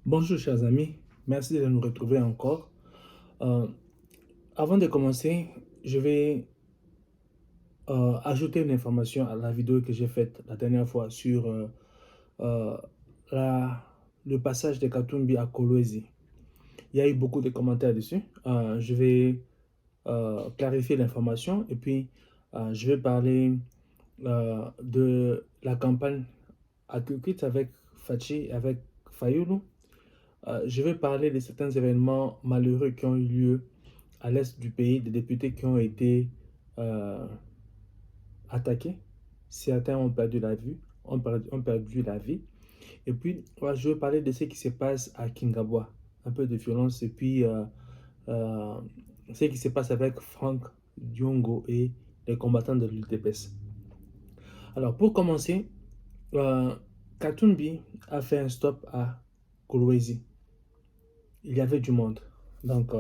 Bonjour chers amis, merci de nous retrouver encore. Euh, Avant de commencer, je vais ajouter une information à la vidéo que j'ai faite la dernière fois sur euh, la- le passage de Katumbi à Kolwezi. Il y a eu beaucoup de commentaires dessus. Je vais clarifier l'information et puis je vais parler de la campagne à Kukit avec Fachi et avec Fayoulou. Je vais parler de certains événements malheureux qui ont eu lieu à l'est du pays, des députés qui ont été euh, attaqués. Certains ont perdu la vue, ont perdu la vie. Et puis, je vais parler de ce qui se passe à Kingabwa, un peu de violence, et puis euh, ce qui se passe avec Franck Diongo et les combattants de l'UTPS. Alors, pour commencer, euh, Katumbi a fait un stop à Kolwezi. Il y avait du monde. Donc,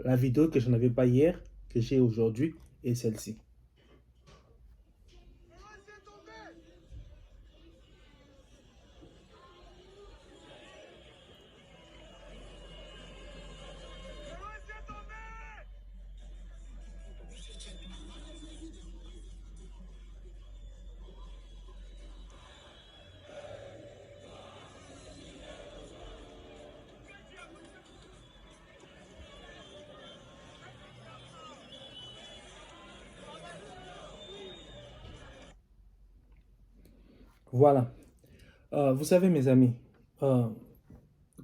la vidéo que je n'avais pas hier, que j'ai aujourd'hui, est celle-ci. Voilà. Vous savez, mes amis, euh,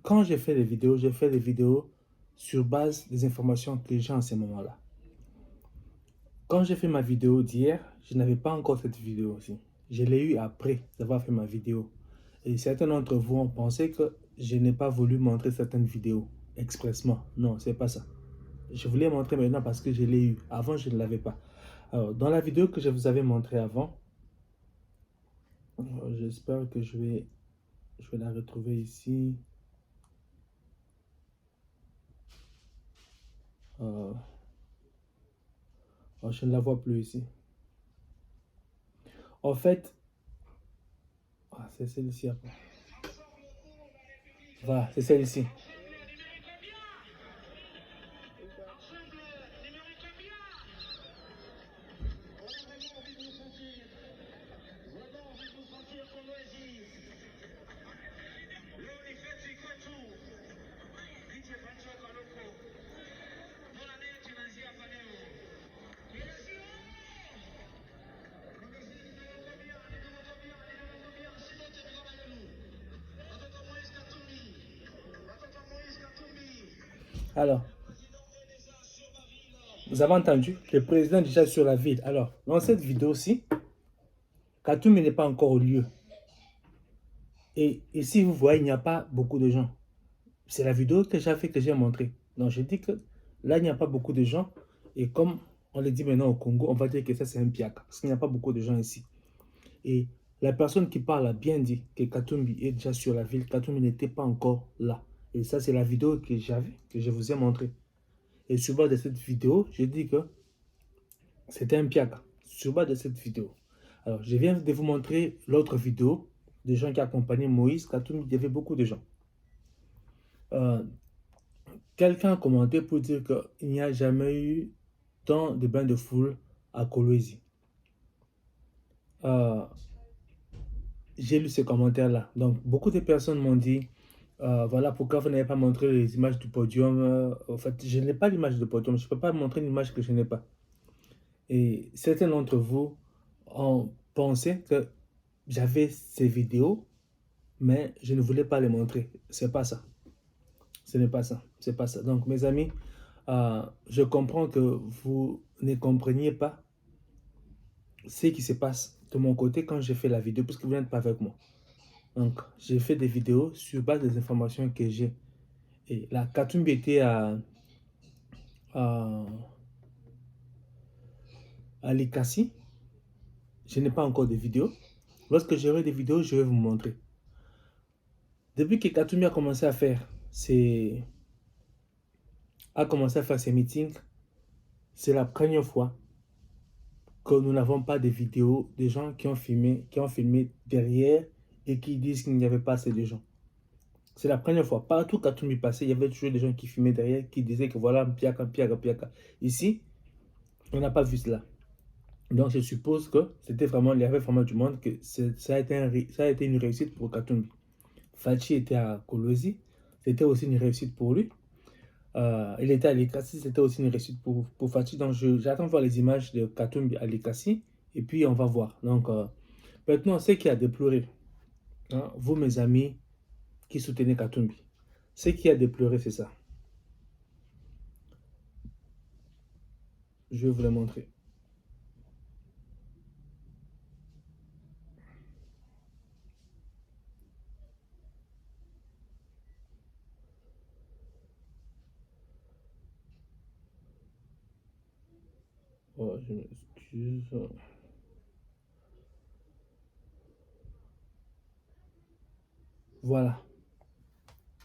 quand j'ai fait des vidéos sur base des informations que j'ai en ce moment-là. Quand j'ai fait ma vidéo d'hier, je n'avais pas encore cette vidéo aussi. Je l'ai eu après d'avoir fait ma vidéo. Et certains d'entre vous ont pensé que je n'ai pas voulu montrer certaines vidéos expressement. Non, c'est pas ça. Je voulais montrer maintenant parce que je l'ai eu. Avant, je ne l'avais pas. Alors, dans la vidéo que je vous avais montrée avant, j'espère que je vais la retrouver ici. Euh, je ne la vois plus ici. En fait, c'est celle-ci après. Voilà, c'est celle-ci. Alors, vous avez entendu, le président est déjà sur la ville. Alors, dans cette vidéo-ci, Katoum n'est pas encore au lieu. Et ici, vous voyez, il n'y a pas beaucoup de gens. C'est la vidéo que j'ai fait, que j'ai montré. Donc, je dis que là, il n'y a pas beaucoup de gens. Et comme on le dit maintenant au Congo, on va dire que ça, c'est un piak. Parce qu'il n'y a pas beaucoup de gens ici. Et la personne qui parle a bien dit que Katumbi est déjà sur la ville. Katumbi n'était pas encore là. Et ça, c'est la vidéo que j'avais, que je vous ai montrée. Et sur base de cette vidéo, je dis que c'était un piak. Sur base de cette vidéo. Alors, je viens de vous montrer l'autre vidéo des gens qui accompagnaient Moïse. Katumbi, il y avait beaucoup de gens. Euh, Quelqu'un a commenté pour dire qu'il n'y a jamais eu tant de bains de foule à Kolwezi. Euh, j'ai lu ces commentaires-là. Donc, beaucoup de personnes m'ont dit, voilà pourquoi vous n'avez pas montré les images du podium. En fait, je n'ai pas l'image du podium. Je ne peux pas montrer une image que je n'ai pas. Et certains d'entre vous ont pensé que j'avais ces vidéos, mais je ne voulais pas les montrer. C'est pas ça. Ce n'est pas ça. C'est pas ça. Donc, mes amis, je comprends que vous ne compreniez pas ce qui se passe de mon côté quand j'ai fait la vidéo, puisque vous n'êtes pas avec moi. Donc, j'ai fait des vidéos sur base des informations que j'ai. Et la Katumbi était à, à Likasi. Je n'ai pas encore de vidéos. Lorsque j'aurai des vidéos, je vais vous montrer. Depuis que Katumbi a commencé à faire ses meetings, c'est la première fois que nous n'avons pas de vidéos de gens qui ont filmé derrière et qui disent qu'il n'y avait pas assez de gens. C'est la première fois. Partout Katumbi passait, il y avait toujours des gens qui fumaient derrière, qui disaient que voilà, Piaka, Piaka, Piaka. Ici, on n'a pas vu cela. Donc, je suppose que c'était vraiment, il y avait vraiment du monde, que ça a été une réussite pour Katumbi. Fachi était à Kolwezi, c'était aussi une réussite pour lui. Il était à Likasi, c'était aussi une réussite pour Fachi. Donc, j'attends de voir les images de Katumbi à Likasi, et puis on va voir. Donc, maintenant, ce qui a déploré, hein, vous, mes amis, qui soutenez Katumbi, ce qui a déploré, c'est ça. Je vais vous le montrer. Oh, je m'excuse. Voilà.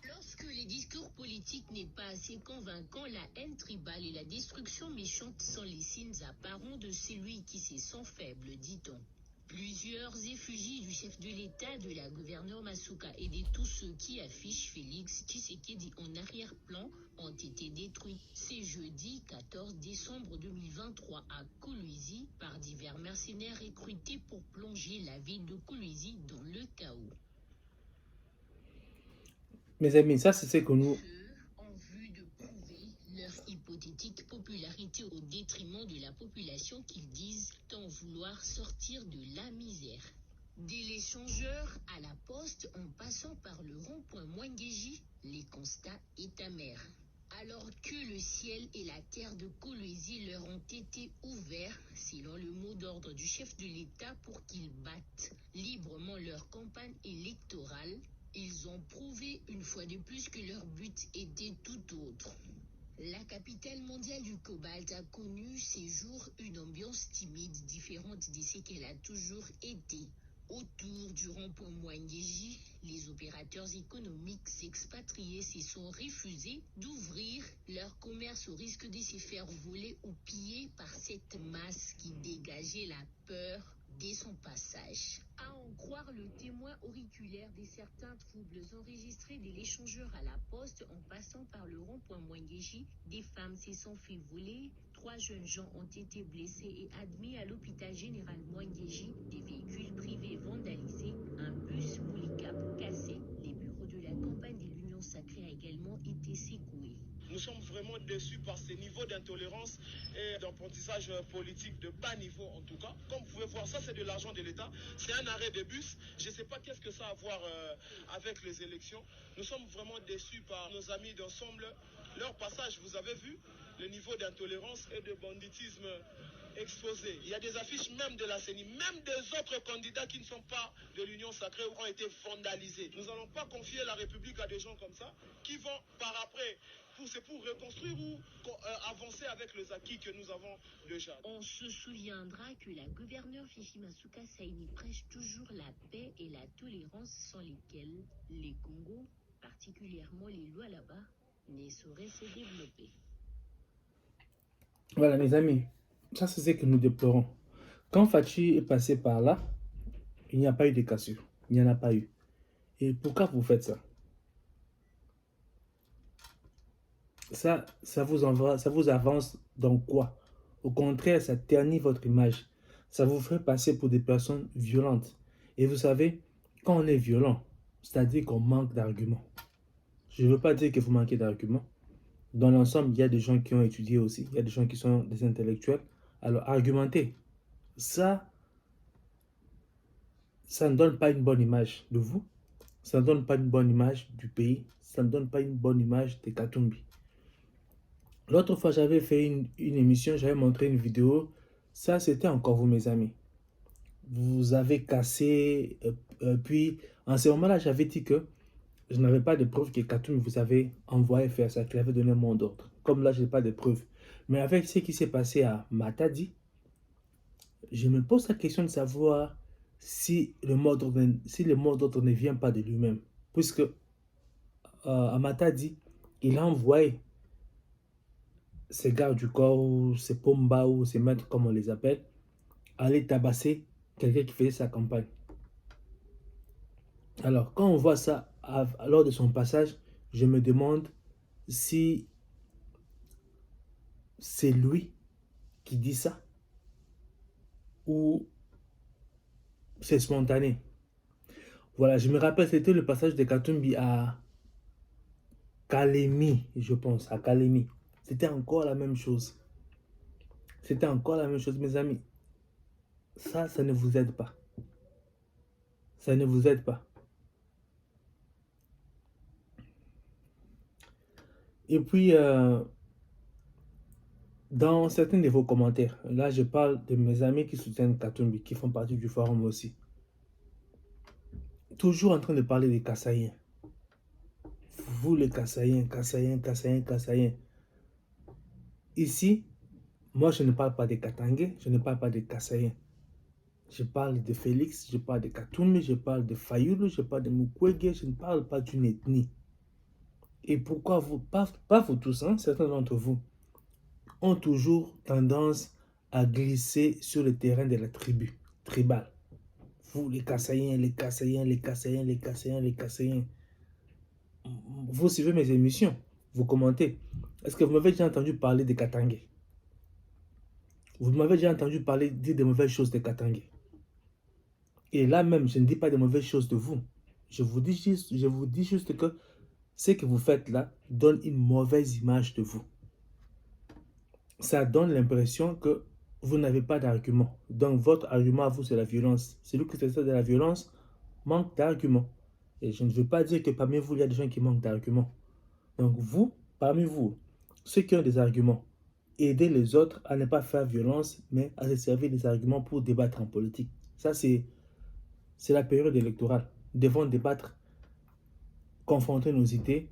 Lorsque les discours politiques n'est pas assez convaincant, la haine tribale et la destruction méchante sont les signes apparents de celui qui se sent faible, dit-on. Plusieurs effigies du chef de l'État, de la gouverneure Masuka et de tous ceux qui affichent Félix Tshisekedi en arrière-plan ont été détruits. C'est jeudi 14 décembre 2023 à Kolwezi par divers mercenaires recrutés pour plonger la ville de Kolwezi dans le chaos. Mes amis, ça c'est ce que nous... En vue de prouver leur hypothétique popularité au détriment de la population qu'ils disent tant vouloir sortir de la misère. Dès l'échangeur à la poste en passant par le rond-point Mwengeji, les constats est amer. Alors que le ciel et la terre de Kolwezi leur ont été ouverts, selon le mot d'ordre du chef de l'État, pour qu'ils battent librement leur campagne électorale, ils ont prouvé une fois de plus que leur but était tout autre. La capitale mondiale du cobalt a connu ces jours une ambiance timide, différente de ce qu'elle a toujours été. Autour du rond-point Mwengeji, les opérateurs économiques expatriés se sont refusés d'ouvrir leur commerce au risque de se faire voler ou piller par cette masse qui dégageait la peur dès son passage. À en croire le témoin auriculaire de certains troubles enregistrés de l'échangeur à la poste en passant par le rond-point Mwengeji, des femmes se sont fait voler, 3 jeunes gens ont été blessés et admis à l'hôpital général Mwengeji, des véhicules privés vandalisés, un bus Moulicap cassé, les bureaux de la campagne de l'Union sacrée a également été secoués. Nous sommes vraiment déçus par ces niveaux d'intolérance et d'apprentissage politique de bas niveau en tout cas. Comme vous pouvez voir, ça c'est de l'argent de l'État, c'est un arrêt de bus. Je ne sais pas qu'est-ce que ça a à voir avec les élections. Nous sommes vraiment déçus par nos amis d'ensemble. Leur passage, vous avez vu le niveau d'intolérance et de banditisme exposé. Il y a des affiches même de la CENI, même des autres candidats qui ne sont pas de l'Union sacrée ont été vandalisés. Nous n'allons pas confier la République à des gens comme ça qui vont par après c'est pour reconstruire ou avancer avec les acquis que nous avons déjà. On se souviendra que la gouverneure Fifi Masuka Saini prêche toujours la paix et la tolérance sans lesquelles les Congos, particulièrement les lois là-bas, ne sauraient se développer. Voilà mes amis, ça c'est ce que nous déplorons. Quand Fachi est passé par là, il n'y a pas eu de cassure. Il n'y en a pas eu. Et pourquoi vous faites ça? Ça vous avance dans quoi? Au contraire, ça ternit votre image. Ça vous fait passer pour des personnes violentes. Et vous savez, quand on est violent, c'est-à-dire qu'on manque d'arguments. Je ne veux pas dire que vous manquez d'arguments. Dans l'ensemble, il y a des gens qui ont étudié aussi. Il y a des gens qui sont des intellectuels. Alors, argumenter. Ça ne donne pas une bonne image de vous. Ça ne donne pas une bonne image du pays. Ça ne donne pas une bonne image de Katumbi. L'autre fois, j'avais fait une émission, j'avais montré une vidéo. Ça, c'était encore vous, mes amis. Vous avez cassé. Puis, en ce moment-là, j'avais dit que je n'avais pas de preuves que Katumbi vous avait envoyé faire ça, qu'il avait donné un mot d'ordre. Comme là, je n'ai pas de preuves. Mais avec ce qui s'est passé à Matadi, je me pose la question de savoir si le mot d'ordre ne vient pas de lui-même. Puisque à Matadi, il a envoyé ces gardes du corps, ou ces pomba, ou ces maîtres, comme on les appelle, aller tabasser quelqu'un qui faisait sa campagne. Alors, quand on voit ça lors de son passage, je me demande si c'est lui qui dit ça ou c'est spontané. Voilà, je me rappelle, c'était le passage de Katumbi à Kalemi, je pense, à Kalemi. C'était encore la même chose. C'était encore la même chose, mes amis. Ça ne vous aide pas. Ça ne vous aide pas. Et puis, dans certains de vos commentaires, là, je parle de mes amis qui soutiennent Katumbi, qui font partie du forum aussi. Toujours en train de parler des Kassaïens. Vous, les Kassaïens, Kassaïens, Kassaïens, Kassaïens. Ici, moi, je ne parle pas des Katangais, je ne parle pas des Kassaïens. Je parle de Félix, je parle de Katumbi, je parle de Fayoulou, je parle de Mukwege, je ne parle pas d'une ethnie. Et pourquoi vous, pas vous tous, hein, certains d'entre vous, ont toujours tendance à glisser sur le terrain de la tribu, tribal. Vous, les Kassaïens, les Kassaïens, les Kassaïens, les Kassaïens, les Kassaïens. Vous suivez mes émissions, vous commentez. Est-ce que vous m'avez déjà entendu parler des Katangais? Vous m'avez déjà entendu parler, dire de mauvaises choses des Katangais? Et là même, je ne dis pas de mauvaises choses de vous. Je vous dis juste que ce que vous faites là donne une mauvaise image de vous. Ça donne l'impression que vous n'avez pas d'argument. Donc votre argument à vous, c'est la violence. Celui qui fait ça de la violence manque d'argument. Et je ne veux pas dire que parmi vous, il y a des gens qui manquent d'arguments. Donc vous, parmi vous, ceux qui ont des arguments, aidez les autres à ne pas faire violence, mais à se servir des arguments pour débattre en politique. Ça, c'est la période électorale. Nous devons débattre, confronter nos idées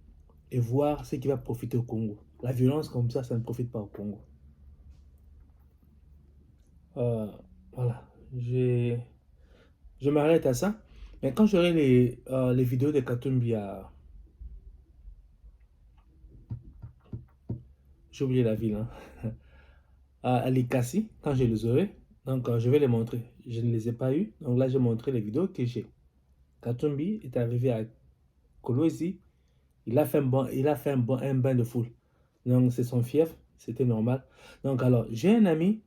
et voir ce qui va profiter au Congo. La violence comme ça ne profite pas au Congo. Voilà. Je m'arrête à ça. Mais quand j'aurai les vidéos de Katumbi j'ai oublié la ville, hein, à Likasi, quand je les aurai, donc je vais les montrer. Je ne les ai pas eu. Donc là, j'ai montré les vidéos que j'ai. Katumbi est arrivé à Kolwezi. Il a fait un bain de foule. Donc c'est son fief, c'était normal. Donc alors, j'ai un ami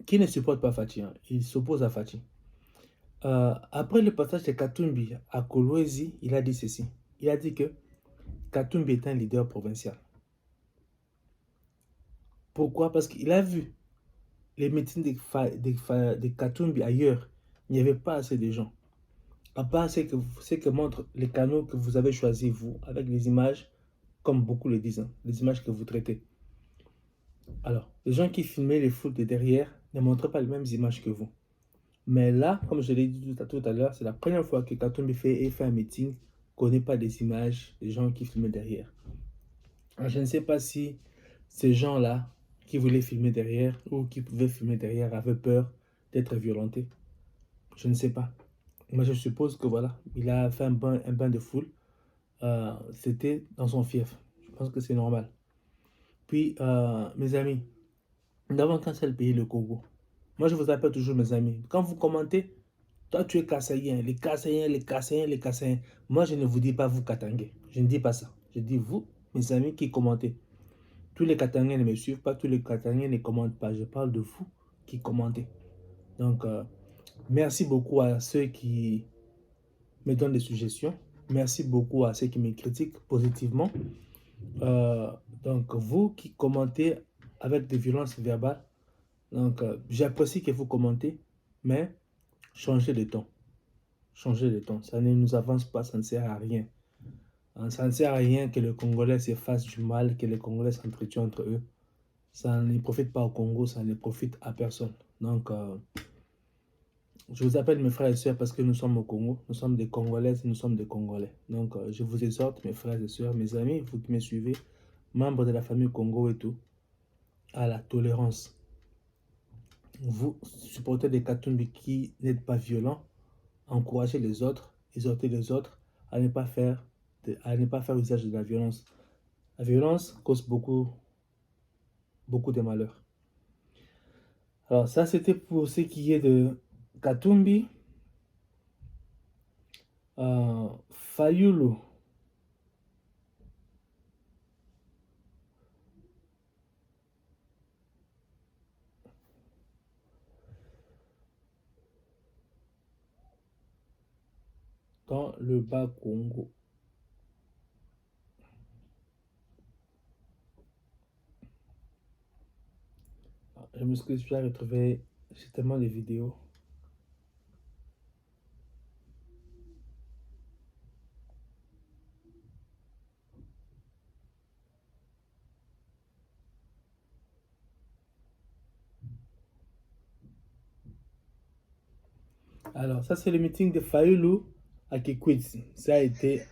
qui ne supporte pas Fachi. Hein. Il s'oppose à Fachi. Après le passage de Katumbi à Kolwezi, il a dit ceci. Il a dit que Katumbi est un leader provincial. Pourquoi? Parce qu'il a vu les meetings de Katumbi ailleurs. Il n'y avait pas assez de gens. À part ce que montrent les canaux que vous avez choisis, vous, avec les images, comme beaucoup le disent, hein, les images que vous traitez. Alors, les gens qui filmaient les foules de derrière ne montraient pas les mêmes images que vous. Mais là, comme je l'ai dit tout à l'heure, c'est la première fois que Katumbi fait un meeting qu'on n'ait pas des images des gens qui filmaient derrière. Alors, je ne sais pas si ces gens-là qui voulaient filmer derrière ou qui pouvaient filmer derrière avaient peur d'être violentés. Je ne sais pas. Mais je suppose que voilà, il a fait un bain de foule. C'était dans son fief. Je pense que c'est normal. Puis, mes amis, nous n'avons qu'un seul pays, le Congo. Moi, je vous appelle toujours mes amis. Quand vous commentez, toi, tu es Kassaïen, les Kassaïens, les Kassaïens, les Kassaïens. Moi, je ne vous dis pas vous, Katangais. Je ne dis pas ça. Je dis vous, mes amis qui commentez. Tous les Katangais ne me suivent pas, tous les Katangais ne commentent pas. Je parle de vous qui commentez. Donc, merci beaucoup à ceux qui me donnent des suggestions. Merci beaucoup à ceux qui me critiquent positivement. Donc, vous qui commentez avec des violences verbales, donc j'apprécie que vous commentez, mais changez de ton. Changez de ton. Ça ne nous avance pas, ça ne sert à rien. Ça ne sert à rien que les Congolais se fassent du mal, que les Congolais s'entretuent entre eux. Ça ne profite pas au Congo, ça ne profite à personne. Donc, je vous appelle mes frères et sœurs parce que nous sommes au Congo. Nous sommes des Congolaises et nous sommes des Congolais. Donc, je vous exhorte, mes frères et sœurs, mes amis, vous qui me suivez, membres de la famille Congo et tout, à la tolérance. Vous supportez des Katumbi qui n'êtes pas violents, encouragez les autres, exhortez les autres à ne pas faire usage de la violence. La violence cause beaucoup de malheur. Alors ça, c'était pour ce qui est de Katumbi. Fayulu. Dans le bas Congo. Je m'excuse, je vais retrouver justement les vidéos. Alors, ça c'est le meeting de Fayulu à Kikwit. Ça a été...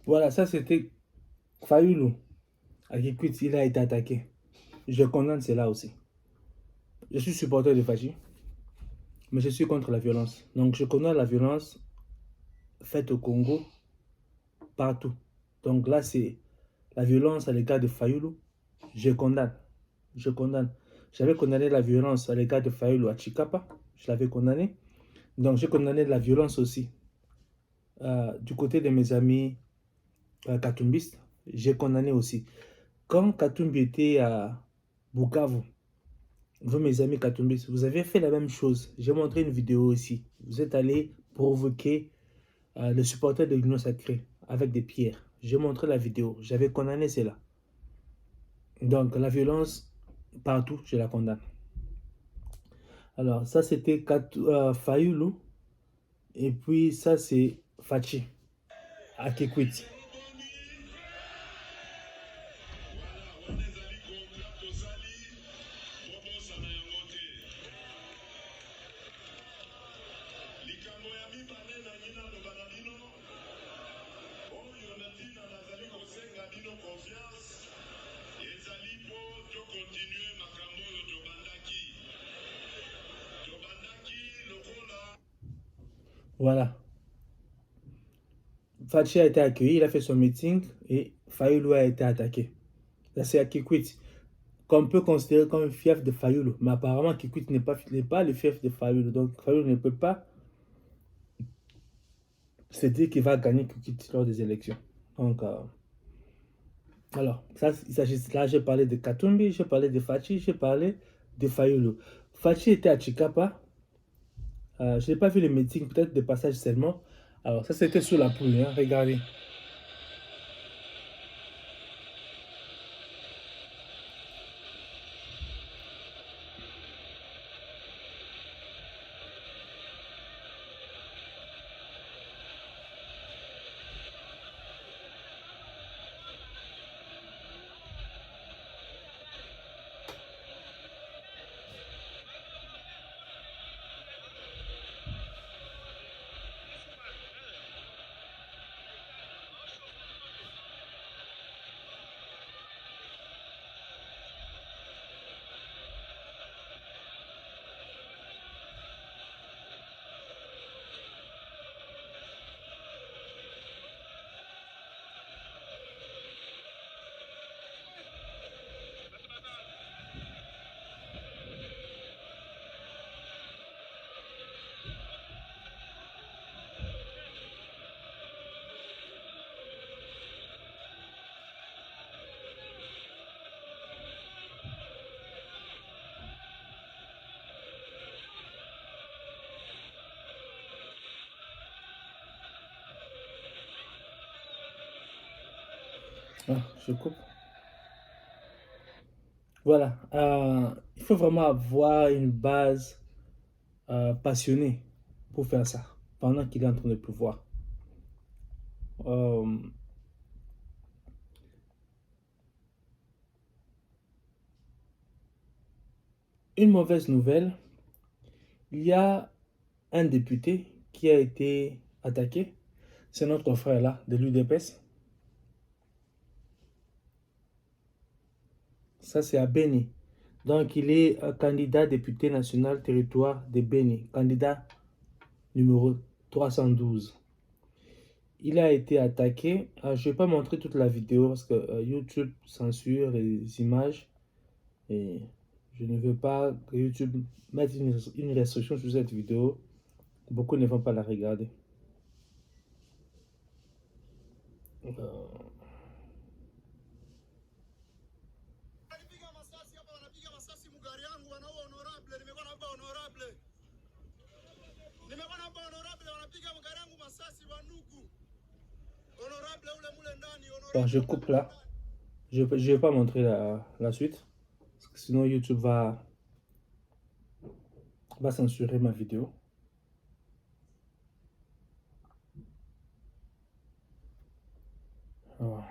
Voilà, ça c'était Fayulu à Kikwit. Il a été attaqué. Je condamne cela aussi. Je suis supporter de Fachi, mais je suis contre la violence. Donc je condamne la violence faite au Congo partout. Donc là, c'est la violence à l'égard de Fayulu. Je condamne. Je condamne. J'avais condamné la violence à l'égard de Fayulu à Chikapa. Je l'avais condamné. Donc j'ai condamné la violence aussi du côté de mes amis katumbistes. J'ai condamné aussi. Quand Katumbi était à Bukavu, vous mes amis katumbistes, vous avez fait la même chose. J'ai montré une vidéo ici. Vous êtes allé provoquer le supporter de l'Union Sacrée avec des pierres. J'ai montré la vidéo. J'avais condamné cela. Donc la violence partout, je la condamne. Alors ça c'était Fayulu. Et puis ça c'est Fachi à Kikwit. Voilà. Fachi a été accueilli, il a fait son meeting et Fayulu a été attaqué. Ça c'est à Kikwit, qu'on peut considérer comme un fief de Fayulu. Mais apparemment Kikwit n'est pas le fief de Fayulu. Donc Fayulu ne peut pas se dire qu'il va gagner Kikwit lors des élections. Donc, alors, ça, il s'agit là, j'ai parlé de Katumbi, j'ai parlé de Fachi, j'ai parlé de Fayulu. Fachi était à Chikapa. Je n'ai pas vu le meeting, peut-être de passage seulement. Alors, ça c'était sous la pluie, hein, regardez. Ah, je coupe. Voilà. Il faut vraiment avoir une base passionnée pour faire ça, pendant qu'il est en train de pleuvoir. Une mauvaise nouvelle, il y a un député qui a été attaqué. C'est notre frère là, de l'UDPS. Ça, c'est à Beni. Donc, il est candidat député national territoire de Beni, candidat numéro 312. Il a été attaqué. Je ne vais pas montrer toute la vidéo parce que YouTube censure les images. Et je ne veux pas que YouTube mette une restriction sur cette vidéo. Beaucoup ne vont pas la regarder. Bon, je coupe là. Je ne vais pas montrer la suite. Parce que sinon YouTube va censurer ma vidéo. Alors.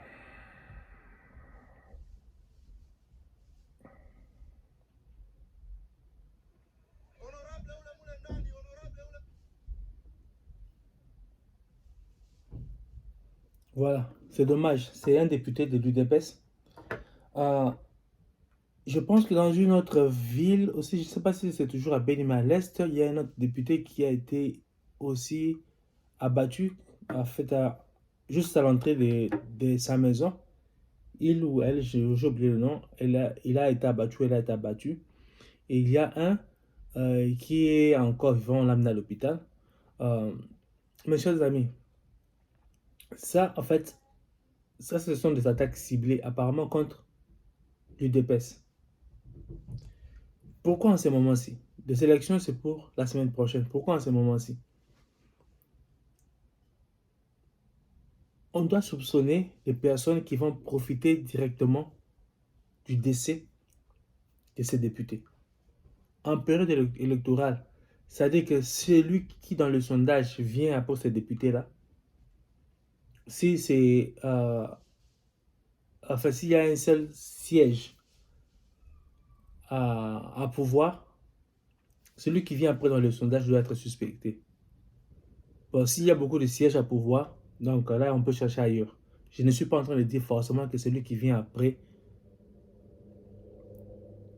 Voilà, c'est dommage. C'est un député de l'UDPS. Je pense que dans une autre ville aussi, je ne sais pas si c'est toujours à Beni, mais à l'Est, il y a un autre député qui a été aussi abattu, juste à l'entrée de sa maison. Il ou elle, j'ai oublié le nom, il a été abattu, elle a été abattue. Et il y a un qui est encore vivant, on l'a amené à l'hôpital. Mes chers amis, ça, en fait, ça, ce sont des attaques ciblées apparemment contre l'UDPS. Pourquoi en ce moment-ci? Les élections, c'est pour la semaine prochaine. Pourquoi en ce moment-ci? On doit soupçonner les personnes qui vont profiter directement du décès de ces députés. En période électorale, c'est-à-dire que celui qui, dans le sondage, vient après ces députés-là, si c'est... enfin, s'il y a un seul siège à pouvoir, celui qui vient après dans le sondage doit être suspecté. Bon, s'il y a beaucoup de sièges à pouvoir, donc là, on peut chercher ailleurs. Je ne suis pas en train de dire forcément que celui qui vient après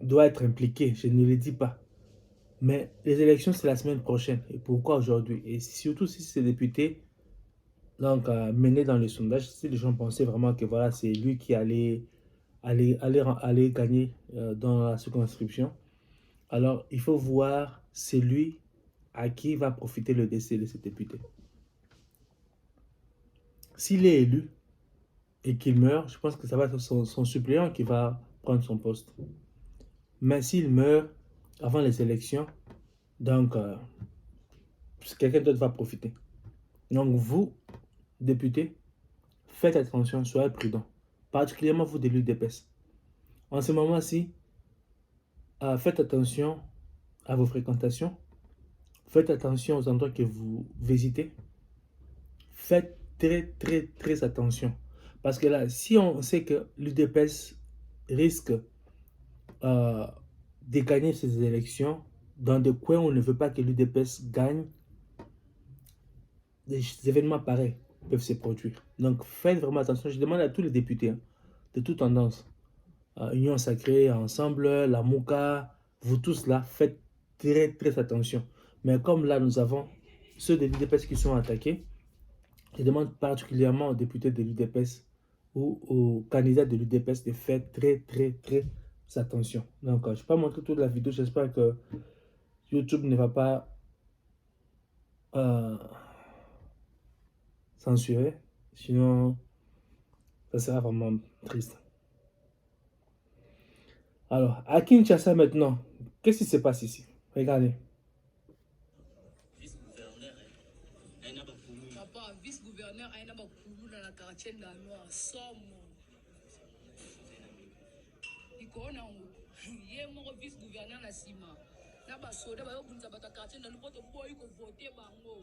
doit être impliqué. Je ne le dis pas. Mais les élections, c'est la semaine prochaine. Et pourquoi aujourd'hui? Et surtout si ces députés donc, menés dans le sondage, si les gens pensaient vraiment que voilà, c'est lui qui allait gagner dans la circonscription, alors il faut voir celui à qui va profiter le décès de ces députés. S'il est élu et qu'il meurt, je pense que ça va être son suppléant qui va prendre son poste. Mais s'il meurt avant les élections, donc quelqu'un d'autre va profiter. Donc vous, députés, faites attention, soyez prudents. Particulièrement vous de l'UDPS. En ce moment-ci, faites attention à vos fréquentations. Faites attention aux endroits que vous visitez. Faites très attention. Parce que là, si on sait que l'UDPS risque de gagner ces élections dans des coins où on ne veut pas que l'UDPS gagne, des événements pareils peuvent se produire. Donc faites vraiment attention. Je demande à tous les députés de toute tendance, Union Sacrée, Ensemble, la Mouka, vous tous là, faites très attention. Mais comme là, nous avons ceux de l'UDPS qui sont attaqués, je demande particulièrement aux députés de l'UDPS ou aux candidats de l'UDPS de faire très attention. Donc, je ne vais pas montrer toute la vidéo. J'espère que YouTube ne va pas censurer. Sinon, ça sera vraiment triste. Alors, à Kinshasa maintenant, qu'est-ce qui se passe ici? Regardez. Papa, vice-gouverneur, il y a un quartier dans la somme. Il y a un vice-gouverneur à Sima. na basoda bayobunza bato ya quartier na lupoto boyi kovote bango.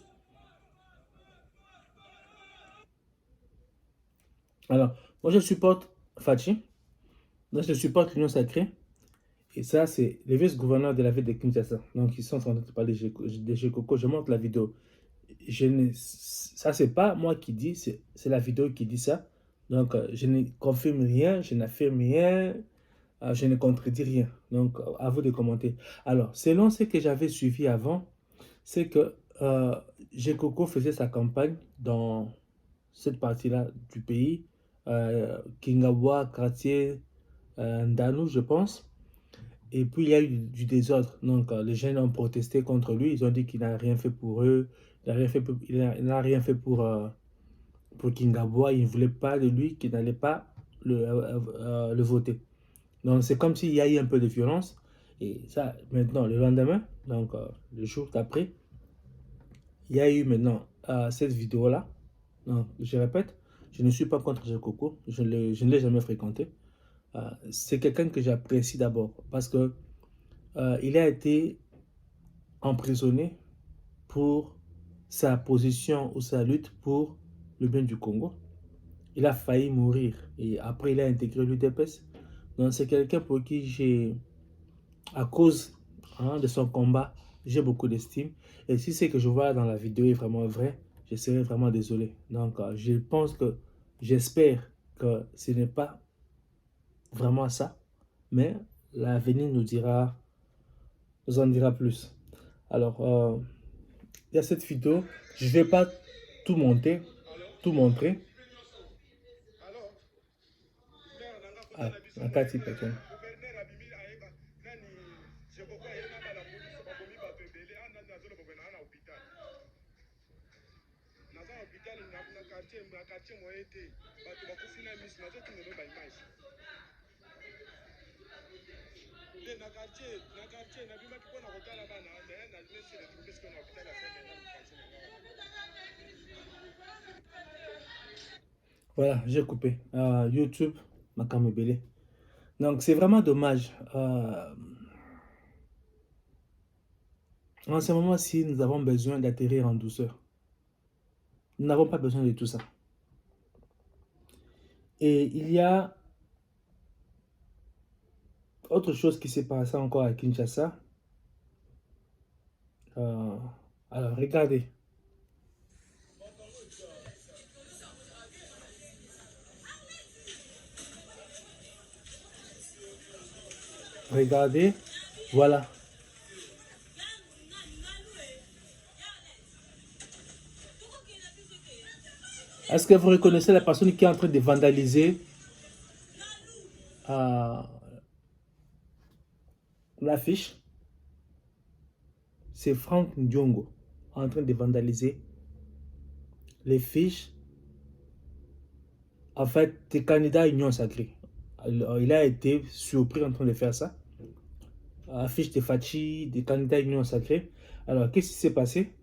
Alors, moi je supporte Fachi, moi je supporte l'Union Sacrée, et ça c'est le vice-gouverneur de la ville de Kinshasa. Donc ils sont en train de parler de Jekoko, je montre la vidéo. Ça c'est pas moi qui dis, c'est la vidéo qui dit ça. Donc je ne confirme rien, je n'affirme rien, je ne contredis rien. Donc à vous de commenter. Alors, selon ce que j'avais suivi avant, c'est que Jekoko faisait sa campagne dans cette partie-là du pays, Kingawa, quartier Ndanou, je pense. Et puis il y a eu du désordre. Donc les jeunes ont protesté contre lui. Ils ont dit qu'il n'a rien fait pour eux. Il n'a rien fait pour Kingawa. Ils ne voulaient pas de lui, qu'il n'allait pas le voter. Donc c'est comme s'il y a eu un peu de violence. Et ça, maintenant, le lendemain, donc le jour d'après, il y a eu maintenant cette vidéo-là. Donc, je répète, je ne suis pas contre Jekoko. Je ne l'ai jamais fréquenté. C'est quelqu'un que j'apprécie d'abord parce que il a été emprisonné pour sa position ou sa lutte pour le bien du Congo. Il a failli mourir et après il a intégré l'UDPS. Donc c'est quelqu'un pour qui à cause de son combat, j'ai beaucoup d'estime. Et si ce que je vois dans la vidéo est vraiment vrai, je serais vraiment désolé. Donc je pense que, j'espère que ce n'est pas vraiment ça, mais l'avenir nous en dira plus. Alors, il y a cette vidéo, je ne vais pas tout monter, tout montrer. Ah, la carte est petite. Voilà, j'ai coupé. YouTube, ma camébélé. Donc, c'est vraiment dommage. En ce moment-ci, nous avons besoin d'atterrir en douceur. Nous n'avons pas besoin de tout ça. Et il y a autre chose qui s'est passé encore à Kinshasa. Alors, regardez. Regardez, voilà. Est-ce que vous reconnaissez la personne qui est en train de vandaliser l'affiche? C'est Franck Ndiongo en train de vandaliser les fiches en fait des candidats à Union Sacrée. Alors, il a été surpris en train de faire ça. Affiche de Fachi, des candidats à Union Sacrée. Alors, qu'est-ce qui s'est passé?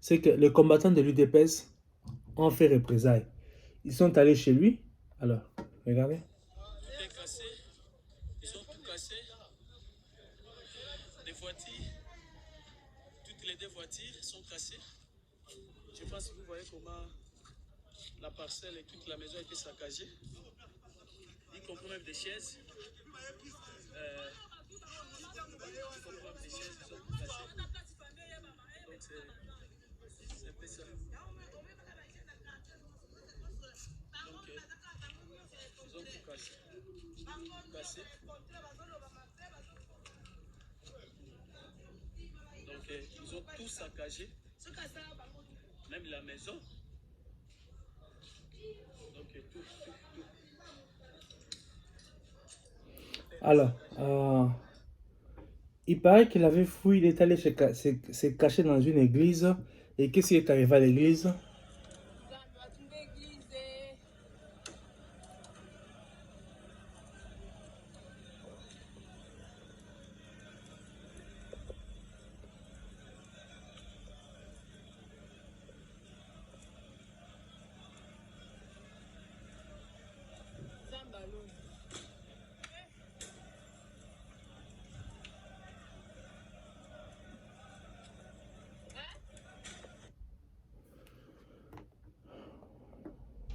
C'est que les combattants de l'UDPS ont fait représailles. Ils sont allés chez lui. Alors, regardez. Tout est cassé. Ils ont tout cassé. Des voitures. Toutes les deux voitures sont cassées. Je pense que vous voyez comment la parcelle et toute la maison a été saccagée. Y compris même des chaises. Donc ils ont tout saccagé, même la maison. Donc tout. Alors, il paraît qu'il avait fui, il est allé se cacher dans une église. Et qu'est-ce qui est arrivé à l'église?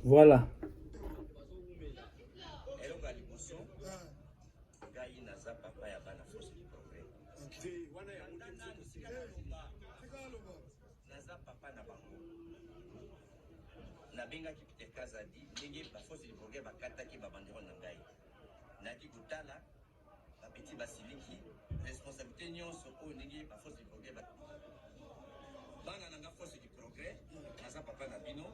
Voilà. Nabengaki Peter Kazadi ndenge bafosi liboge bakataki babandero na ngai naki kotala bapeti basiliki responsabilité nyonso oyo ndenge bafosi liboge bana nanga fosi du progrès naza papa na bino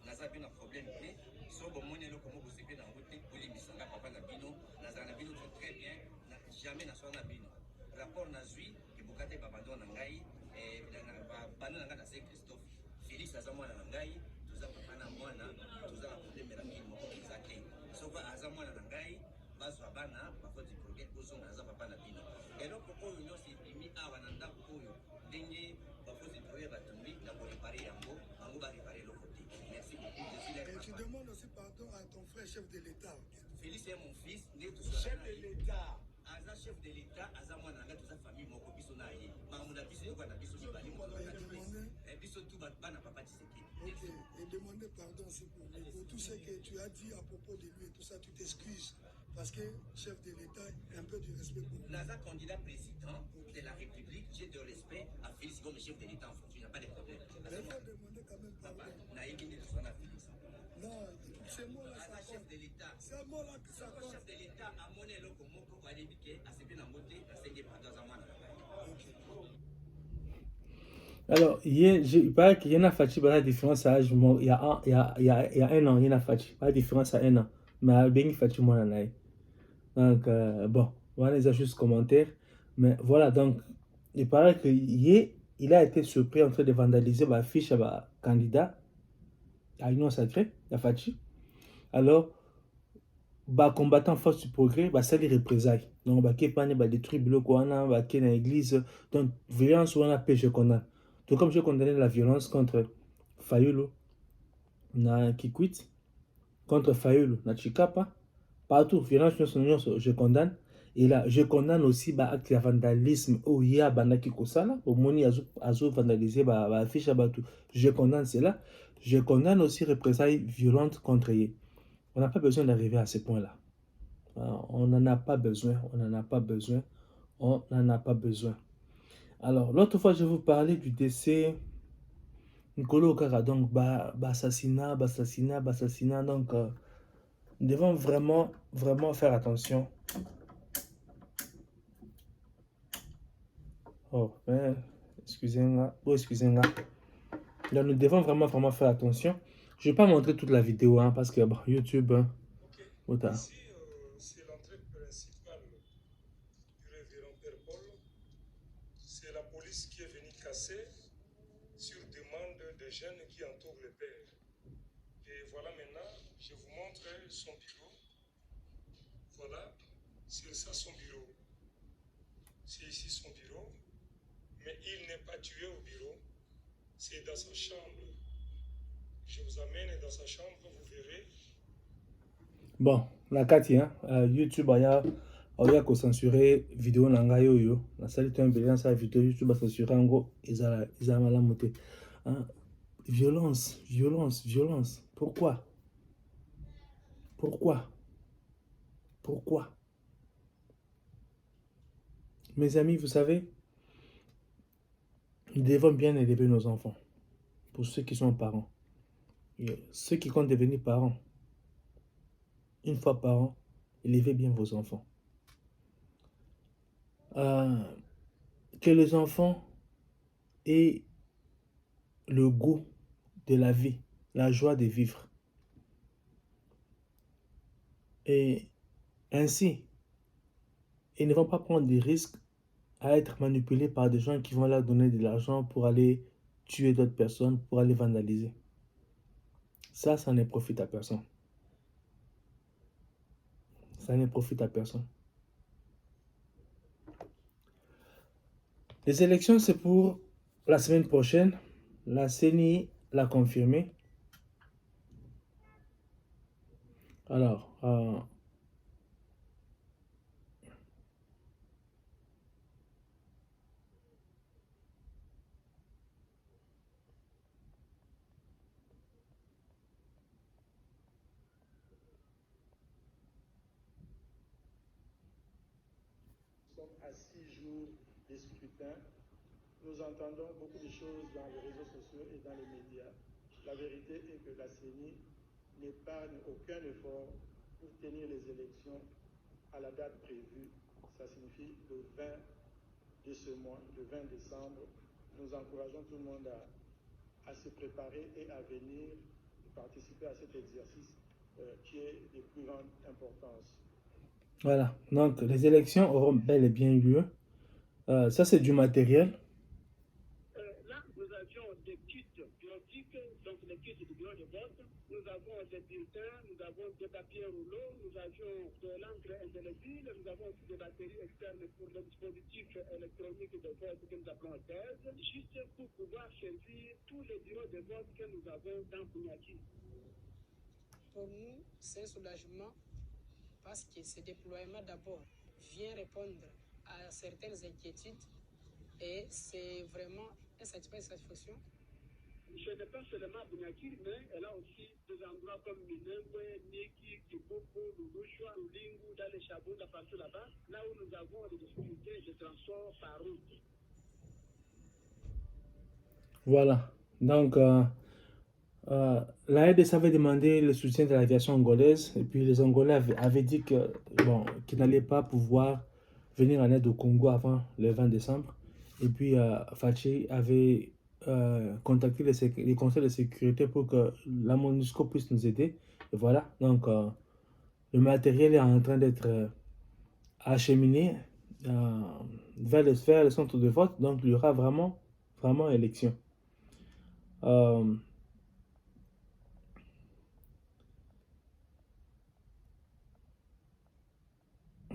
naza bino problème te so bomoni eloko moko sepe nango te kolimbisanga papa na bino nazala na bino très bien jamais naswa na bino rapport nazwi eboka te babandero na ngai bando na ngai na Saint Christophe Félix aza mwana na ngai papa na mwana toza na problème na bino moko eza te soko aza mwana na ngai bazwa bana bafoti progrès ozonga aza papa na bino eloko oyo nyonso ebimi awa na ndako oyo ndenge bafoti progrès batumbi na korepare yango bango barepare eloko te merci beaucoup je suis là. Et tu demandes aussi pardon à ton frère chef de l'État. Félix est mon fils né tout ça chef de l'État aza chef de l'État aza mwana na ngai toza famille moko biso na ye makambo na biso yoka na biso mibali biso tu bana papa Tshisekedi. Ok, et demander pardon aussi pour tout ce que tu as dit à propos de lui et tout ça, tu t'excuses. Parce que chef de l'État, un peu du respect pour lui. Naza candidat président de la République, j'ai de respect à Félix comme chef de l'État en fonction, il n'y a pas de problème. Mais il faut demander quand même pardon. Non, c'est moi là, ça chef de l'État. C'est moi là que ça compte. Chef de l'État a monnaie loko moko kwa débité à ce bien en moté à ce qui pardon à moi. Alors, il paraît qu'il y en a Fachi, la différence à âge, il y a un an, il y en a Fachi, la différence à un an. Mais il Fachi, moi, en a. Donc, bon, voilà les ajustes commentaires. Mais voilà, donc, il paraît qu'il a été surpris en train de vandaliser ma fiche à ma candidat à l'Union Sacrée, la Fachi. Alors, combattant force du progrès, ça les représailles. Donc, détruire le Kouana, dans l'église. Donc, violence, on a péché qu'on a. Tout comme je condamné la violence contre Fayulu na Kikwit, contre Fayulu na Chikapa, partout, violence, je condamne. Et là, je condamne aussi l'acte de vandalisme où il y a Banaki Kosala, au Moni Azo vandalisé, affiche à Batou. Je condamne cela. Je condamne aussi représailles violentes contre eux. On n'a pas besoin d'arriver à ce point-là. On n'en a pas besoin, on n'en a pas besoin, on n'en a pas besoin. Alors, l'autre fois, je vous parlais du décès Nicolas Okara, donc, assassinat, donc, nous devons vraiment faire attention. Oh, excusez-moi. Là, nous devons vraiment faire attention. Je ne vais pas montrer toute la vidéo, parce que YouTube, okay. Ici, c'est l'entrée principale du révérend Père Paul. C'est la police qui est venue casser sur demande des jeunes qui entourent le père. Et voilà maintenant, je vous montre son bureau. Voilà, c'est ça son bureau. C'est ici son bureau. Mais il n'est pas tué au bureau. C'est dans sa chambre. Je vous amène dans sa chambre, vous verrez. Bon, la Kati, YouTube, il y a censurer vidéo nanga yo. La salle un bien sa vidéo YouTube a censuré en gros, ils ont mal monté. Violence. Pourquoi? Mes amis, vous savez, nous devons bien élever nos enfants. Pour ceux qui sont parents. Et ceux qui comptent devenir parents. Une fois par an, élevez bien vos enfants. Que les enfants aient le goût de la vie, la joie de vivre. Et ainsi, ils ne vont pas prendre des risques à être manipulés par des gens qui vont leur donner de l'argent pour aller tuer d'autres personnes, pour aller vandaliser. Ça ne profite à personne. Ça ne profite à personne. Les élections, c'est pour la semaine prochaine. La CENI l'a confirmé. Alors, 6 jours des scrutins. Nous entendons beaucoup de choses dans les réseaux sociaux et dans les médias. La vérité est que la CENI n'épargne aucun effort pour tenir les élections à la date prévue. Ça signifie le 20 de ce mois, le 20 décembre. Nous encourageons tout le monde à se préparer et à venir participer à cet exercice qui est de plus grande importance. Voilà, donc les élections auront bel et bien lieu. Ça, c'est du matériel. Là, nous avions des kits bureautiques, donc les kits du bureau de vote. Nous avons des bulletins, nous avons des papiers rouleaux, nous avions de l'encre indélébile, nous avons aussi des batteries externes pour le dispositif électronique de vote que nous appelons thèse, juste pour pouvoir servir tous les bureaux de vote que nous avons dans Bouniaki. Pour nous, c'est un soulagement parce que ce déploiement d'abord vient répondre à certaines inquiétudes et c'est vraiment une satisfaction. Ce n'est pas seulement Bouniaki, mais elle a aussi des endroits comme Minembwe, Niki, Kiboko, Lulushwa, Lulingu, dans les Chabunda, partout là-bas, là où nous avons des difficultés de transport par route. Voilà, donc la RDC avait demandé le soutien de l'aviation angolaise et puis les Angolais avaient dit que, bon, qu'ils n'allaient pas pouvoir venir en aide au Congo avant le 20 décembre. Et puis Fachi avait contacté les conseils de sécurité pour que la MONUSCO puisse nous aider. Et voilà, donc le matériel est en train d'être acheminé vers le centre de vote. Donc il y aura vraiment élection.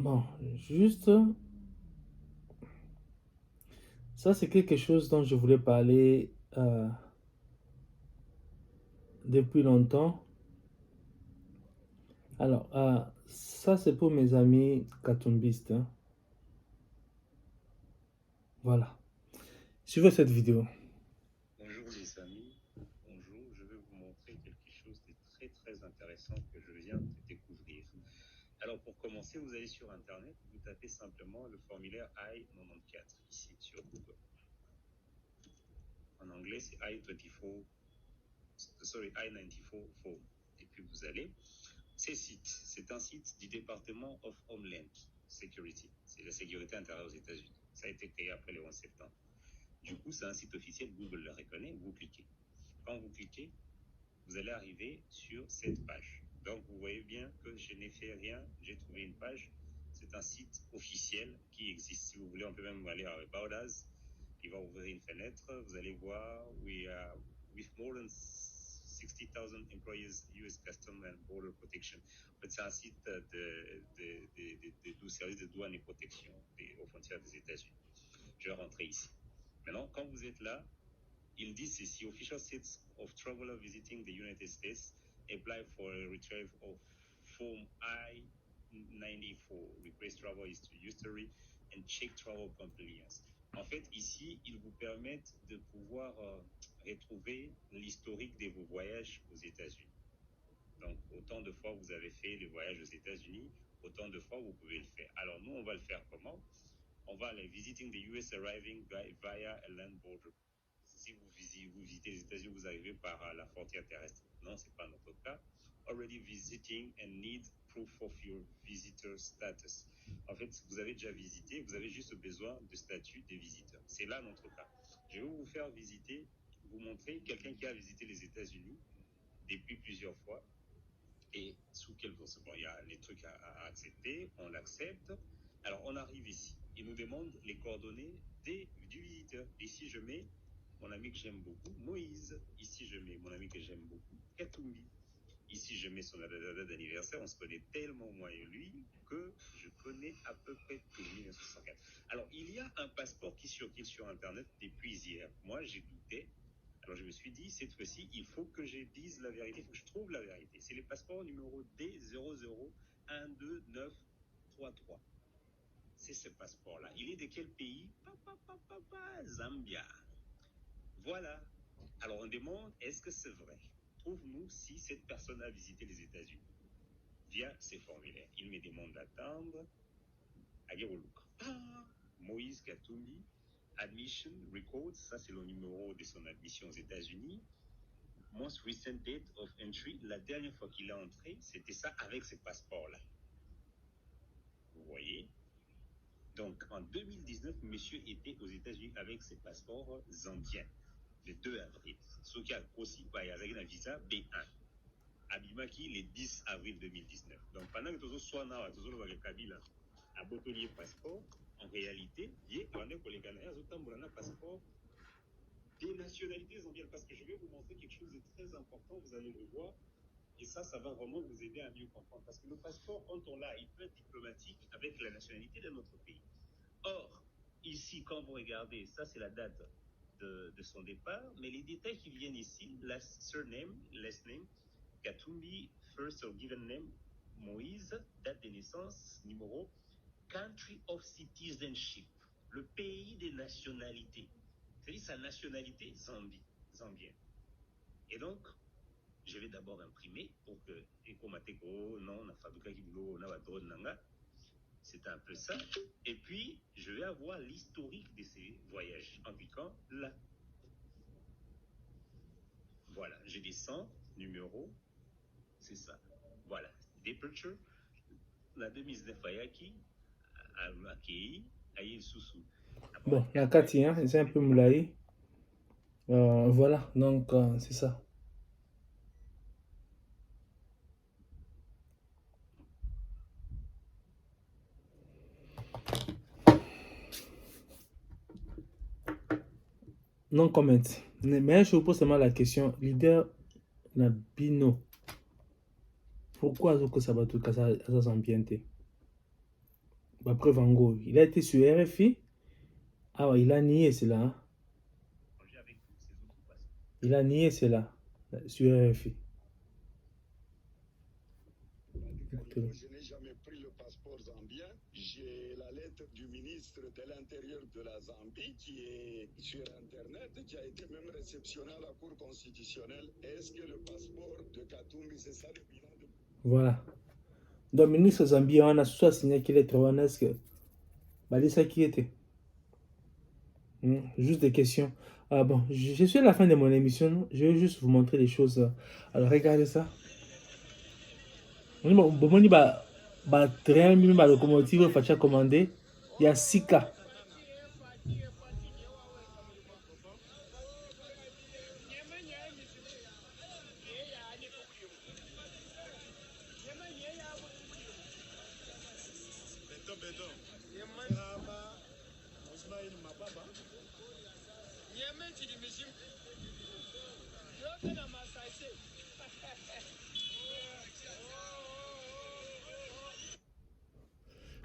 Bon, juste, ça c'est quelque chose dont je voulais parler depuis longtemps. Alors, ça c'est pour mes amis katumbistes, hein. Voilà. Suivez cette vidéo. Bonjour les amis, bonjour, je vais vous montrer quelque chose de très intéressant que je viens de découvrir. Alors pour commencer, vous allez sur internet, vous tapez simplement le formulaire I-94 ici sur Google. En anglais c'est I-94 form. Et puis vous allez, c'est un site du département of Homeland Security, c'est la sécurité intérieure aux États-Unis. Ça a été créé après le 11 septembre. Du coup, c'est un site officiel, Google le reconnaît, vous cliquez. Quand vous cliquez, vous allez arriver sur cette page. Donc, vous voyez bien que je n'ai fait rien, j'ai trouvé une page. C'est un site officiel qui existe. Si vous voulez, on peut même aller à About Us. Il va ouvrir une fenêtre. Vous allez voir, with more than 60,000 employees, US Customs and Border Protection. En fait, c'est un site du service de douane et protection aux frontières des États-Unis. Je vais rentrer ici. Maintenant, quand vous êtes là, il dit ceci: official sites of traveler visiting the United States apply for a retrieve of Form I-94, request travel history and check travel compliance. En fait, ici, ils vous permettent de pouvoir retrouver l'historique de vos voyages aux États-Unis. Donc, autant de fois vous avez fait le voyage aux États-Unis, autant de fois vous pouvez le faire. Alors, nous, on va le faire comment? On va aller visiting the US arriving via a land border. Si vous visitez les États-Unis, vous arrivez par la frontière terrestre. Non, ce n'est pas notre cas. Already visiting and need proof of your visitor status. En fait, vous avez déjà visité, vous avez juste besoin de statut de visiteur. C'est là notre cas. Je vais vous faire visiter, vous montrer quelqu'un qui a visité les États-Unis depuis plusieurs fois. Et sous quel... Bon, il y a les trucs à accepter, on l'accepte. Alors, on arrive ici. Il nous demande les coordonnées du visiteur. Ici, je mets mon ami que j'aime beaucoup, Moïse. Ici, je mets mon ami que j'aime beaucoup, Katumbi. Ici, je mets son date d'anniversaire. On se connaît tellement, moi et lui, que je connais à peu près tout, 1964. Alors, il y a un passeport qui circule sur Internet depuis hier. Moi, j'ai douté. Alors, je me suis dit, cette fois-ci, il faut que je dise la vérité, il faut que je trouve la vérité. C'est le passeport numéro D00-12933. C'est ce passeport-là. Il est de quel pays? Zambia. Voilà. Alors, on demande, est-ce que c'est vrai? Trouve-nous si cette personne a visité les États-Unis via ces formulaires. Il me demande d'attendre. Moïse Katumbi, admission records, ça c'est le numéro de son admission aux États-Unis. Most recent date of entry, la dernière fois qu'il est entré, c'était ça avec ce passeport-là. Vous voyez? Donc en 2019, monsieur était aux États-Unis avec ses passeports zambiens, le 2 avril. Ce qui a aussi avec un visa B1. Abimaki le 10 avril 2019. Donc pendant que tous soit là, tous le Kabila a botolier passeport, en réalité, il y a un passeport des nationalités zambiennes. Parce que je vais vous montrer quelque chose de très important, vous allez le voir. Et ça va vraiment vous aider à mieux comprendre. Parce que le passeport, quand on l'a, il peut être diplomatique avec la nationalité de notre pays. Or, ici, quand vous regardez, ça c'est la date de son départ, mais les détails qui viennent ici, last surname, last name, Katumbi, first or given name, Moïse, date de naissance, numéro, country of citizenship, le pays des nationalités. C'est-à-dire sa nationalité zambienne. Et donc, je vais d'abord imprimer pour que c'est un peu ça. Et puis, je vais avoir l'historique de ces voyages en cliquant là. Voilà, je descends, numéro, c'est ça. Voilà, departure, la 2019 Ayaki, Akei, Aïe Soussou. Bon, la 4, c'est un peu moulaï. Voilà, donc c'est ça. Non comment. Mais je vous pose seulement la question, leader Nabino, pourquoi est-ce ça va tout casser à sa ambienté? Après Van Gogh, il a été sur RFI. Ah ouais, il a nié cela. Hein? Il a nié cela sur RFI. Je n'ai jamais pris le passeport zambien. J'ai la lettre du ministre de l'Intérieur de la Zambie qui est sur Internet, qui a été même réceptionné à la Cour constitutionnelle. Est-ce que le passeport de Katumbi, c'est ça le bilan de... Voilà. Donc, le ministre zambien, on a soit signé qu'il est trop honnête que. Bah, c'est ça qui était. Juste des questions. Bon, je suis à la fin de mon émission. Je vais juste vous montrer les choses. Alors, regardez ça. Bon, il train, la locomotive, il faut commander. Il y a 6 cas.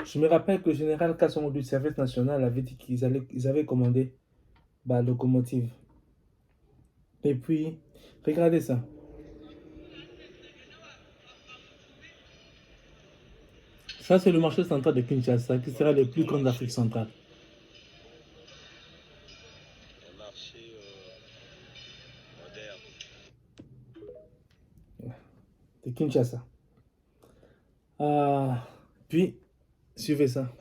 Je me rappelle que le général Kassongo du service national avait dit qu'ils avaient commandé la locomotive. Et puis, regardez ça. Ça, c'est le marché central de Kinshasa, qui sera le plus grand d'Afrique centrale. Un marché moderne. De Kinshasa. Puis, suivez ça.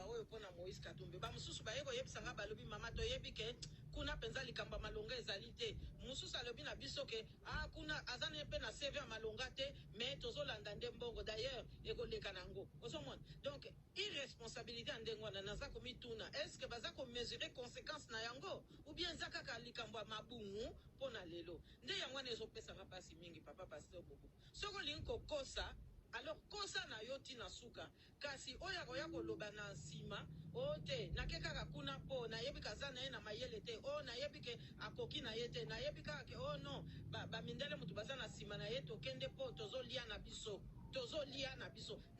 Mususu alobi na biso ke kuna azane pe na CV ya malonga te mais tozolanda nde mbongo d'ailleurs ekoleka nango osomona donc irresponsabilité ndengo na naza komituna est-ce que baza ko mesurer conséquence na yango ou bien zaka ka likambo ya mabungu pona lelo nde yango na ezopesa pasi mingi papa pasteur bobo soko linko kosa alors kosa na yo tina suka kasi oya koya koloba na nsima ote nakekaka kuna po nayebi kaza na ye na mayele te na yebi ke akoki na ye te na yebi kaka ke non bamindele mutu baza na nsima na ye tokende po tozolia na biso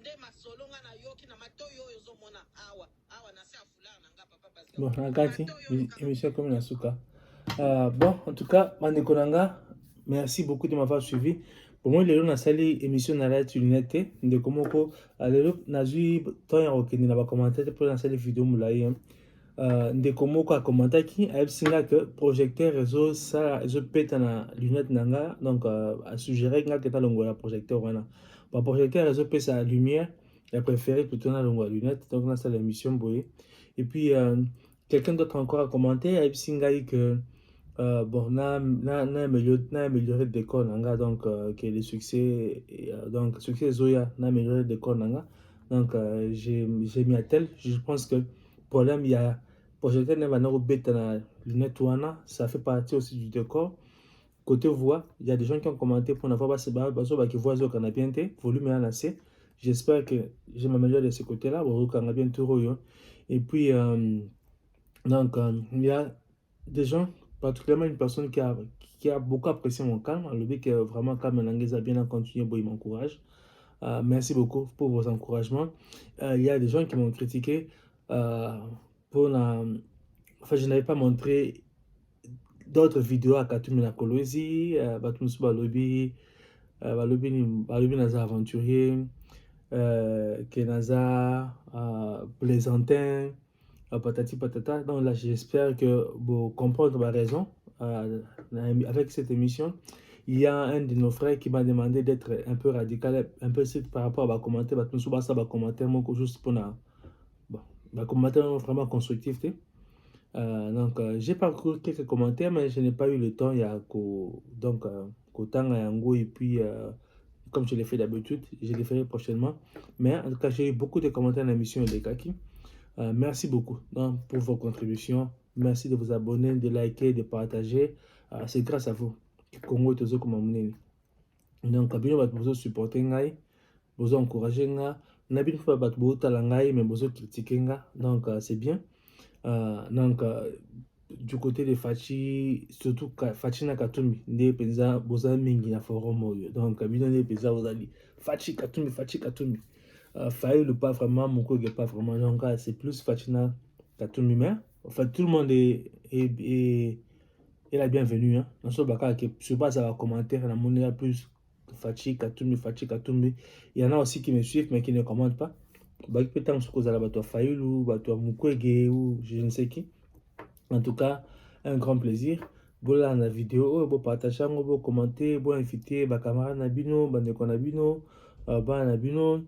nde masolo nga na yoki na matoyo oyo ozomona awa na se afulana na nga papa parce que bon nakati émission comme la suka bon en tout cas bandeko nanga merci beaucoup de m'avoir suivi. Pour moi, lelo nasali émission na la tunete ndeko moko lelo nazui temps ya okende na ba commentaire pour nasali vidéo mulayi ndeko moko a commentaki ayebsinga que projecteur réseau ça je pète na lunette nanga donc a suggéré nga que ta longo la projecteur wana ba projecteur réseau pète sa lumière Il a préféré plutôt dans la lunette. Donc, on a ça l'émission Boye. Et puis, quelqu'un d'autre encore a commenté. Il y a que bon, na amélioré le décor nanga, donc que le succès donc succès Zoya na amélioré le décor nanga, donc j'ai mis à tel. Je pense que problème il y a projeté na bana beta na lunette wana, ça fait partie aussi du décor. Côté voix, il y a des gens qui ont commenté pour n'avoir pas ce baso qui voit zo kana bien té volume là assez. J'espère que je m'améliore de ce côté là, bon kana bien tout royo. Et puis donc il y a des gens, particulièrement une personne qui a beaucoup apprécié mon calme, le but que vraiment calme Langueza bien à continuer, bon, il m'encourage. Merci beaucoup pour vos encouragements. Il y a des gens qui m'ont critiqué pour la... Enfin, je n'avais pas montré d'autres vidéos à Katumi na Kolwezi, Batumsu Balobi, Balobi Naza Aventurier, Kenaza, Plaisantin, patati patata. Donc là, j'espère que vous comprenez ma raison avec cette émission. Il y a un de nos frères qui m'a demandé d'être un peu radical, un peu strict par rapport à commentaire. Ça va commentaire juste pour commentaire vraiment constructif. Donc j'ai parcouru quelques commentaires, mais je n'ai pas eu le temps. Il y a donc Kotanga Yango et puis comme je l'ai fait d'habitude, je le ferai prochainement. Mais en tout cas, j'ai eu beaucoup de commentaires dans l'émission de Kaki. Merci beaucoup pour vos contributions. Merci de vous abonner, de liker, de partager. C'est grâce à vous que Congo est comme amené. Donc, vous pouvez supporter, vous encourager, vous pouvez mais vous critiquer. Donc, c'est bien. Donc, du côté de Fachi, surtout Fachi na Katumbi, des penza boza mingi na forum. Donc, bino des penza boza li Fachi Katumbi. Faye le pas vraiment, mon collègue pas vraiment. Donc, c'est plus Fatina Katumbi, mais enfin, tout le monde est la bienvenue. Hein. Dans ce cas, je passe à la commentaire, la monnaie plus Fachi Katumbi. Il y en a aussi qui me suivent, mais qui ne commentent pas. Peut-être que vous allez à Faye ou à Mukwege ou je ne sais qui. En tout cas, un grand plaisir. Bon là, la vidéo, bon partager, bon commenter, bon inviter, bah camarade Nabino, bah Nabino, bah Nabino.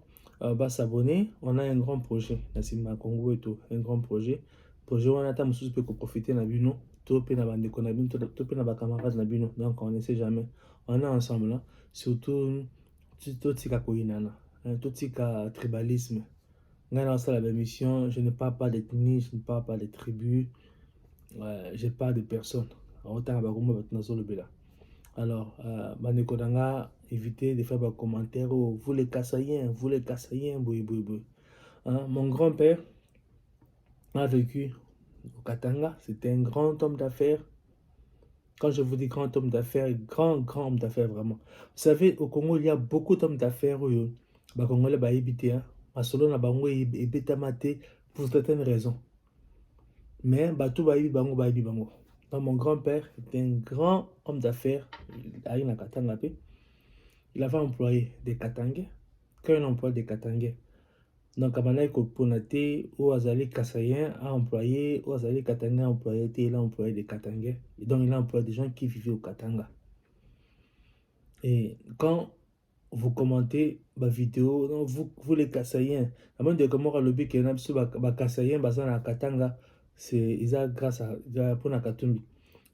S'abonner. On a un grand projet Nassima Congo et tout, un grand projet on a tant de pour profiter na bino to pe na bande konabino to pe na ba camarades na bino, donc on ne sait jamais, on est ensemble là, surtout tout tika koinana, tout tika tribalisme. Ngana ça la mission, je ne parle pas d'ethnie, je ne parle pas de tribus, je parle de personnes. Autant ba gomba batnazo le bela. Alors, Banekodanga, évitez de faire des commentaires. Oh, vous les Kassaïens, boui. Hein? Mon grand-père a vécu au Katanga. C'était un grand homme d'affaires. Quand je vous dis grand homme d'affaires, grand homme d'affaires vraiment. Vous savez, au Congo, il y a beaucoup d'hommes d'affaires. Bah, Congolais, bah, éviter. Hein? Solo na bango et bétamate pour certaines raisons. Mais, bah, tout va bango. Mon grand-père était un grand homme d'affaires. Il avait employé des Katangais. Quand il emploie des Katangais, donc il Koponate ou Azali Kassayen a employé, ou Azali Katanga a employé, il a employé des Katangais. Et donc il a employé des gens qui vivaient au Katanga. Et quand vous commentez ma vidéo, vous les Kassayen, à moins de comment le but qu'il y a un Kassayen basé dans Katanga, c'est grâce à pour Katumbi.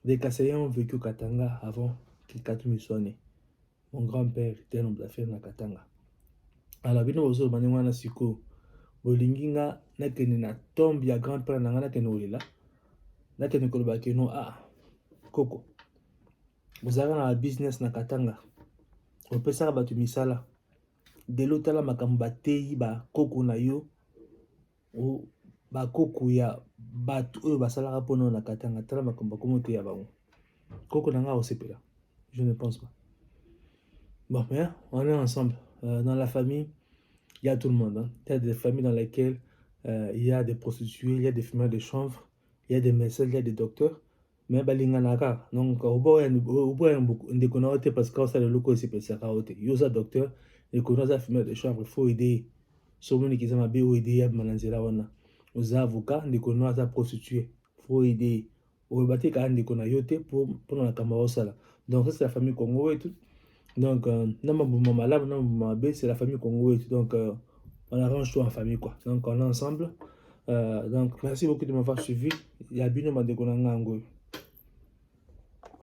Les Kassaïens ont vécu au Katanga avant que Katumbi soit né. Mon grand-père était un homme d'affaires dans Katanga. Alors, bino ozo banengwa na siko. Bolinginga na kene na tombe ya grand-père na ngana kene olela. Na kene koloba keno Koko. Vous avez un business na Katanga. On peut ça batu misala. De l'hôtel makambo batei ba Koko na yo. O ba Koko ya batu oyo basalaka pono na Katanga tala makambo komote ya bango. Koko nanga osepela. Je ne pense pas. Bon, mais on est ensemble. Dans la famille, il y a tout le monde. Hein. Il y a des familles dans lesquelles il y a des prostituées, il y a des fumeurs de chanvre, il y a des médecins, il y a des docteurs. Mais balinganaka. Donc, au bout de konaote parce que ça le loco c'est pas ça kaote. Yosa docteur, les konaza fumeurs de chanvre, il faut aider. Somoni qui s'ama béo aider ya mananzela wana. Aux avocats, les konaza prostituées, faut aider. Au bâti quand les konayote pour la kamao sala. Donc ça c'est la famille Congo et tout. Donc, c'est la famille Congo et tout. Donc, on arrange tout en famille, quoi. Donc, on est ensemble. Donc, merci beaucoup de m'avoir suivi. Il y a bien de